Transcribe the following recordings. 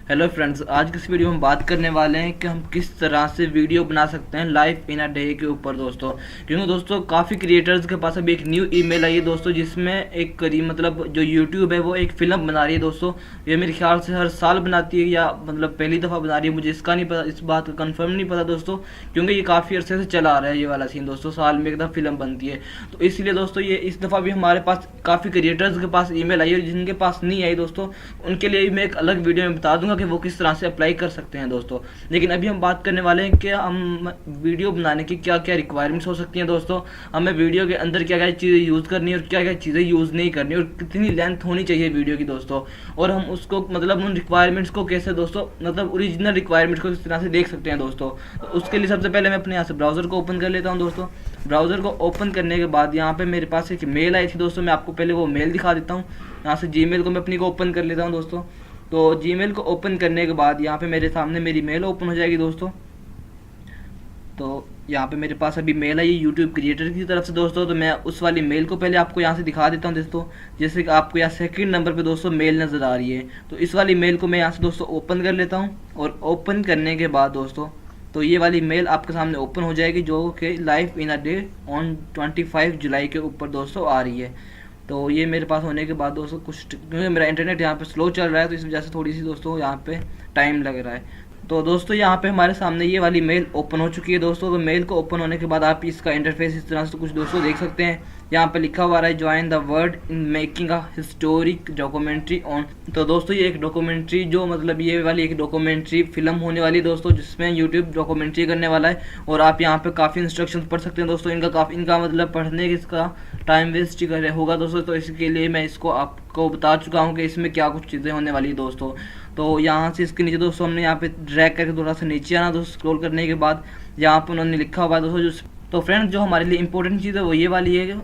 Hello friends, आज की इस वीडियो में हम बात करने वाले हैं कि हम किस तरह से वीडियो बना सकते हैं लाइव इन अ डे के ऊपर दोस्तों। क्योंकि दोस्तों काफ़ी क्रिएटर्स के पास अभी एक न्यू ईमेल आई है दोस्तों, जिसमें एक करीब मतलब जो यूट्यूब है वो एक फ़िल्म बना रही है दोस्तों। ये मेरे ख्याल से हर साल बनाती है या मतलब पहली दफ़ा बना रही है, मुझे इसका नहीं पता, इस बात का कंफर्म नहीं पता दोस्तों। क्योंकि ये काफ़ी अरसे से चला आ रहा है ये वाला सीन दोस्तों, साल में एक दफ़ा फिल्म बनती है। तो इसलिए दोस्तों ये इस दफ़ा भी हमारे पास काफ़ी क्रिएटर्स के पास ईमेल आई है, और जिनके पास नहीं आई दोस्तों उनके लिए मैं एक अलग वीडियो में बता दूंगा कि वो किस तरह से अप्लाई कर सकते हैं दोस्तों। लेकिन अभी हम बात करने वाले हैं कि हम वीडियो बनाने की क्या क्या रिक्वायरमेंट्स हो सकती हैं दोस्तों। हमें वीडियो के अंदर क्या क्या चीज़ें यूज़ करनी है और क्या क्या चीज़ें यूज़ नहीं करनी, और कितनी लेंथ होनी चाहिए वीडियो की दोस्तों। और हम उसको मतलब उन रिक्वायरमेंट्स को कैसे दोस्तों मतलब ओरिजिनल रिक्वायरमेंट्स को किस तरह से देख सकते हैं दोस्तों। तो उसके लिए सबसे पहले मैं अपने यहाँ से ब्राउज़र को ओपन कर लेता हूँ दोस्तों। ब्राउज़र को ओपन करने के बाद यहाँ पे मेरे पास एक मेल आई थी दोस्तों, मैं आपको पहले वो मेल दिखा देता हूँ। यहाँ से जीमेल को मैं अपनी को ओपन कर लेता हूँ दोस्तों। तो जीमेल को ओपन करने के बाद यहाँ पे मेरे सामने मेरी मेल ओपन हो जाएगी दोस्तों। तो यहाँ पे मेरे पास अभी मेल आई यूट्यूब क्रिएटर की तरफ से दोस्तों, तो मैं उस वाली मेल को पहले आपको यहाँ से दिखा देता हूँ दोस्तों। जैसे कि आपको यहाँ सेकंड नंबर पे दोस्तों मेल नज़र आ रही है, तो इस वाली मेल को मैं यहाँ से दोस्तों ओपन कर लेता हूँ। और ओपन करने के बाद दोस्तों तो ये वाली मेल आपके सामने ओपन हो जाएगी, जो कि live in a day on 25 जुलाई के ऊपर दोस्तों आ रही है। तो ये मेरे पास होने के बाद दोस्तों कुछ, क्योंकि मेरा इंटरनेट यहाँ पे स्लो चल रहा है तो इस वजह से थोड़ी सी दोस्तों यहाँ पे टाइम लग रहा है। तो दोस्तों यहाँ पे हमारे सामने ये वाली मेल ओपन हो चुकी है दोस्तों। तो मेल को ओपन होने के बाद आप इसका इंटरफेस इस तरह से कुछ दोस्तों देख सकते हैं। यहाँ पे लिखा हुआ है join the word in making a historic documentary on. तो दोस्तों ये एक डॉक्यूमेंट्री, जो मतलब ये वाली एक डॉक्यूमेंट्री फिल्म होने वाली है दोस्तों, जिसमें यूट्यूब डॉक्यूमेंट्री करने वाला है। और आप यहाँ पे काफ़ी इंस्ट्रक्शंस पढ़ सकते हैं दोस्तों। इनका मतलब पढ़ने के इसका टाइम वेस्ट ही होगा दोस्तों। तो इसके लिए मैं इसको आपको बता चुका हूँ कि इसमें क्या कुछ चीज़ें होने वाली है दोस्तों। तो यहाँ से इसके नीचे दोस्तों हमने यहाँ पे ड्रैग करके थोड़ा सा नीचे आना दोस्तों। स्क्रॉल करने के बाद यहाँ पे उन्होंने लिखा हुआ है दोस्तों, जो तो फ्रेंड्स जो हमारे लिए इंपॉर्टेंट चीज़ है वो ये वाली है,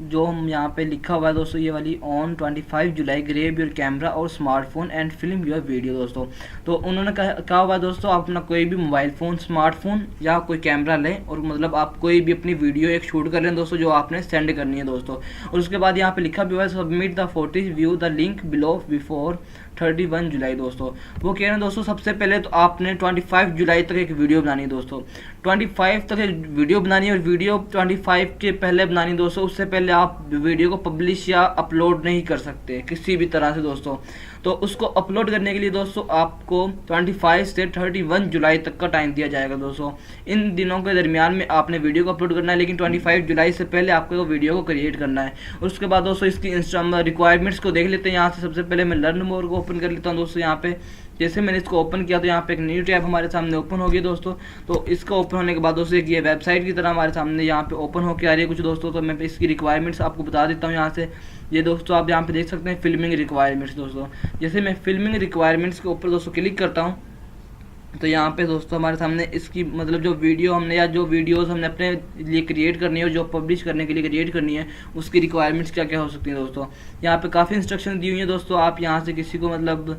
जो हम यहाँ पे लिखा हुआ है दोस्तों, ये वाली ऑन 25 जुलाई ग्रेब योर कैमरा और smartphone and film your video दोस्तों। तो उन्होंने कहा हुआ है दोस्तों, आप अपना कोई भी मोबाइल फ़ोन, स्मार्टफोन या कोई कैमरा लें और मतलब आप कोई भी अपनी वीडियो एक शूट कर लें दोस्तों, जो आपने सेंड करनी है दोस्तों। और उसके बाद यहाँ पे लिखा भी हुआ है submit the photos view the link below before 31 जुलाई दोस्तों। वो कह रहे हैं दोस्तों सबसे पहले तो आपने 25 जुलाई तक एक वीडियो बनानी है दोस्तों। 25 तक एक वीडियो बनानी है, और वीडियो 25 के पहले बनानी दोस्तों। उससे पहले आप वीडियो को पब्लिश या अपलोड नहीं कर सकते किसी भी तरह से दोस्तों। तो उसको अपलोड करने के लिए दोस्तों आपको 25 से 31 जुलाई तक का टाइम दिया जाएगा दोस्तों। इन दिनों के दरमियान में आपने वीडियो को अपलोड करना है, लेकिन 25 जुलाई से पहले आपको वीडियो को क्रिएट करना है। और उसके बाद दोस्तों इसकी रिक्वायरमेंट्स को देख लेते हैं। यहाँ से सबसे पहले मैं लर्न मोर को ओपन कर लेता हूँ दोस्तों। यहाँ पे जैसे मैंने इसको ओपन किया तो यहाँ पे एक न्यू टैब हमारे सामने ओपन हो गई दोस्तों। तो इसका ओपन होने के बाद दोस्तों एक ये वेबसाइट की तरह हमारे सामने यहाँ पे ओपन होकर आ रही है कुछ दोस्तों। तो मैं इसकी रिक्वायरमेंट्स आपको बता देता हूँ यहाँ से। ये दोस्तों आप यहाँ पे देख सकते हैं फिल्मिंग रिक्वायरमेंट्स दोस्तों। जैसे मैं फिल्मिंग रिक्वायरमेंट्स के ऊपर दोस्तों क्लिक करता हूँ, तो यहाँ पे दोस्तों हमारे सामने इसकी मतलब जो वीडियो हमने या जो वीडियोस हमने अपने लिए क्रिएट करनी है और जो पब्लिश करने के लिए क्रिएट करनी है, उसकी रिक्वायरमेंट्स क्या क्या हो सकती हैं दोस्तों। यहाँ पे काफ़ी इंस्ट्रक्शन दी हुई है दोस्तों। आप यहाँ से किसी को मतलब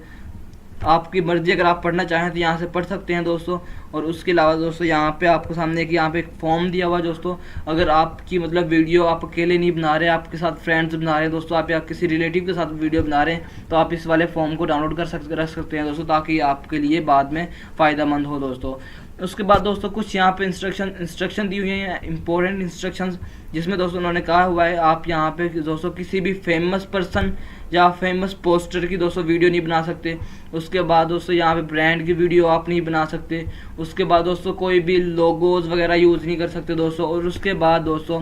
आपकी मर्जी, अगर आप पढ़ना चाहें तो यहाँ से पढ़ सकते हैं दोस्तों। और उसके अलावा दोस्तों यहाँ पे आपको सामने कि यहाँ पे एक फॉर्म दिया हुआ है दोस्तों। अगर आपकी मतलब वीडियो आप अकेले नहीं बना रहे, आपके साथ फ्रेंड्स बना रहे हैं दोस्तों, आप या किसी रिलेटिव के साथ वीडियो बना रहे हैं, तो आप इस वाले फॉर्म को डाउनलोड रख सकते हैं दोस्तों, ताकि आपके लिए बाद में फ़ायदेमंद हो दोस्तों। उसके बाद दोस्तों कुछ यहाँ पे इंस्ट्रक्शन दी हुई हैं, इंपॉर्टेंट इंस्ट्रक्शंस, जिसमें दोस्तों उन्होंने कहा हुआ है आप यहाँ पे दोस्तों किसी भी फेमस पर्सन या फेमस पोस्टर की दोस्तों वीडियो नहीं बना सकते। उसके बाद दोस्तों यहाँ पे ब्रांड की वीडियो आप नहीं बना सकते। उसके बाद दोस्तों कोई भी लोगोज वगैरह यूज़ नहीं कर सकते दोस्तों। और उसके बाद दोस्तों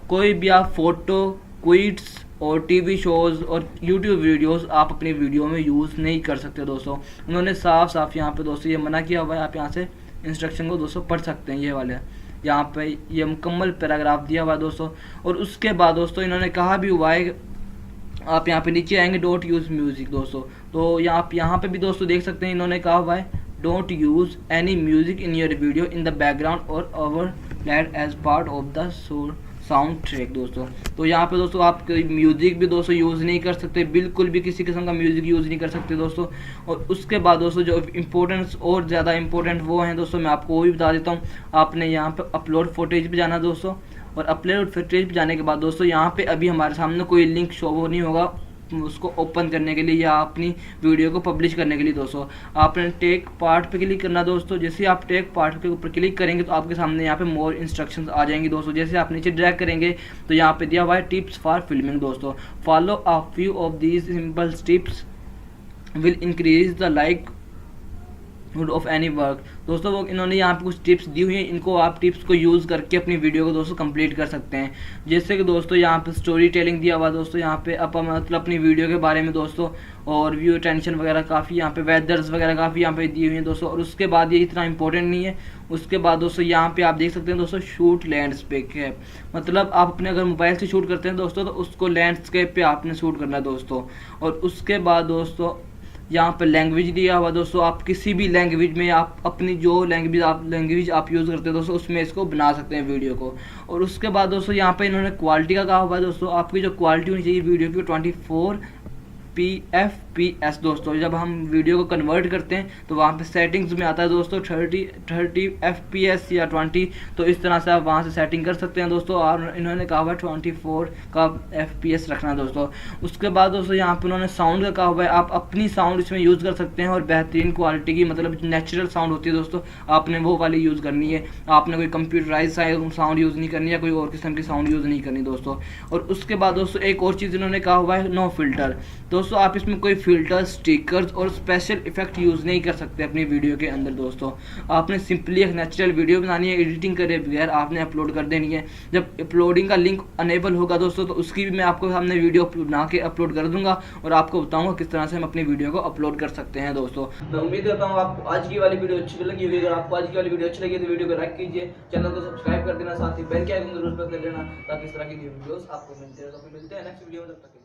कोई भी आप फोटो, क्विट्स और टीवी शोज़ और यूट्यूब वीडियोस आप अपनी वीडियो में यूज़ नहीं कर सकते दोस्तों। उन्होंने साफ साफ यहाँ पे दोस्तों ये मना किया हुआ है। आप यहाँ से इंस्ट्रक्शन को दोस्तों पढ़ सकते हैं, ये वाले यहाँ पे ये मुकम्मल पैराग्राफ दिया हुआ है दोस्तों। और उसके बाद दोस्तों इन्होंने कहा भी हुआ है, आप यहाँ पे नीचे आएंगे डोंट यूज़ म्यूज़िक दोस्तों। तो आप यहाँ पे भी दोस्तों देख सकते हैं इन्होंने कहा हुआ है don't use any music in your video in the background और overlaid as part of the soundtrack दोस्तों। तो यहाँ पे दोस्तों आप म्यूज़िक भी दोस्तों यूज़ नहीं कर सकते, बिल्कुल भी किसी किस्म का म्यूज़िक यूज़ नहीं कर सकते दोस्तों। और उसके बाद दोस्तों जो इम्पोर्टेंस और ज़्यादा इंपॉर्टेंट वो हैं दोस्तों, मैं आपको वो भी बता देता हूँ। आपने यहाँ पे अपलोड फुटेज पे जाना दोस्तों, और अपलोड फुटेज पे जाने के बाद दोस्तों यहाँ पे अभी हमारे सामने कोई लिंक शो नहीं होगा उसको ओपन करने के लिए या अपनी वीडियो को पब्लिश करने के लिए दोस्तों आपने टेक पार्ट पे क्लिक करना दोस्तों। जैसे आप टेक पार्ट के ऊपर क्लिक करेंगे तो आपके सामने यहाँ पे मोर इंस्ट्रक्शंस आ जाएंगी दोस्तों। जैसे आप नीचे ड्रैग करेंगे तो यहाँ पे दिया हुआ है टिप्स फॉर फिल्मिंग दोस्तों। Follow a few of these simple tips will increase the like of any work दोस्तों। वो इन्होंने यहाँ पे कुछ टिप्स दी हुई हैं, इनको आप टिप्स को यूज़ करके अपनी वीडियो को दोस्तों कंप्लीट कर सकते हैं। जैसे कि दोस्तों यहाँ पे स्टोरी टेलिंग दिया हुआ दोस्तों, यहाँ पे आप मतलब अपनी वीडियो के बारे में दोस्तों और व्यू टेंशन वगैरह काफ़ी यहाँ पे वेदर्स वगैरह काफ़ी यहाँ पे दी हुई हैं दोस्तों। और उसके बाद ये इतना इंपॉर्टेंट नहीं है, उसके बाद दोस्तों यहाँ पे आप देख सकते हैं दोस्तों शूट लैंडस्केप है, मतलब आप अपने अगर मोबाइल से शूट करते हैं दोस्तों तो उसको लैंडस्केप पे आपने शूट करना है दोस्तों। और उसके बाद दोस्तों यहाँ पर लैंग्वेज दिया हुआ दोस्तों, आप किसी भी लैंग्वेज में आप अपनी जो लैंग्वेज आप यूज़ करते हैं दोस्तों उसमें इसको बना सकते हैं वीडियो को। और उसके बाद दोस्तों यहाँ पे इन्होंने क्वालिटी का कहा हुआ है दोस्तों, आपकी जो क्वालिटी होनी चाहिए वीडियो की 24 दोस्तों। जब हम वीडियो को कन्वर्ट करते हैं तो वहाँ पे सेटिंग्स में आता है दोस्तों 30 FPS या 20, तो इस तरह से आप वहाँ से सेटिंग कर सकते हैं दोस्तों। और इन्होंने कहा हुआ है 24 का FPS रखना है दोस्तों। उसके बाद दोस्तों यहाँ पे उन्होंने साउंड का कहा हुआ है, आप अपनी साउंड इसमें यूज़ कर सकते हैं और बेहतरीन क्वालिटी की, मतलब नेचुरल साउंड होती है दोस्तों, आपने वो वाली यूज़ करनी है। आपने कोई कंप्यूटराइज साउंड यूज़ नहीं करनी है, कोई और किस्म की साउंड यूज़ नहीं करनी दोस्तों। और उसके बाद दोस्तों एक और चीज़ इन्होंने कहा हुआ है नो फिल्टर दोस्तों, आप इसमें कोई फिल्टर, स्टिकर्स और स्पेशल इफेक्ट यूज़ नहीं कर सकते अपनी वीडियो के अंदर दोस्तों। आपने सिंपली एक नेचुरल वीडियो बनानी है, एडिटिंग करे बगैर आपने अपलोड कर देनी है। जब अपलोडिंग का लिंक अनेबल होगा दोस्तों तो उसकी भी मैं आपको सामने वीडियो बना के अपलोड कर दूंगा और आपको बताऊंगा किस तरह से हम अपनी वीडियो को अपलोड कर सकते हैं दोस्तों। मैं उम्मीद करता हूँ आपको आज की वाली वीडियो अच्छी लगी होगी। अगर आपको आज की वाली वीडियो अच्छी लगी तो वीडियो को लाइक कीजिए, चैनल को सब्सक्राइब कर देना, साथ ही बेल के आइकन जरूर प्रेस कर देना ताकि इस तरह की वीडियोस आपको मिलते हैं। तो फिर मिलते हैं नेक्स्ट वीडियो में, तब तक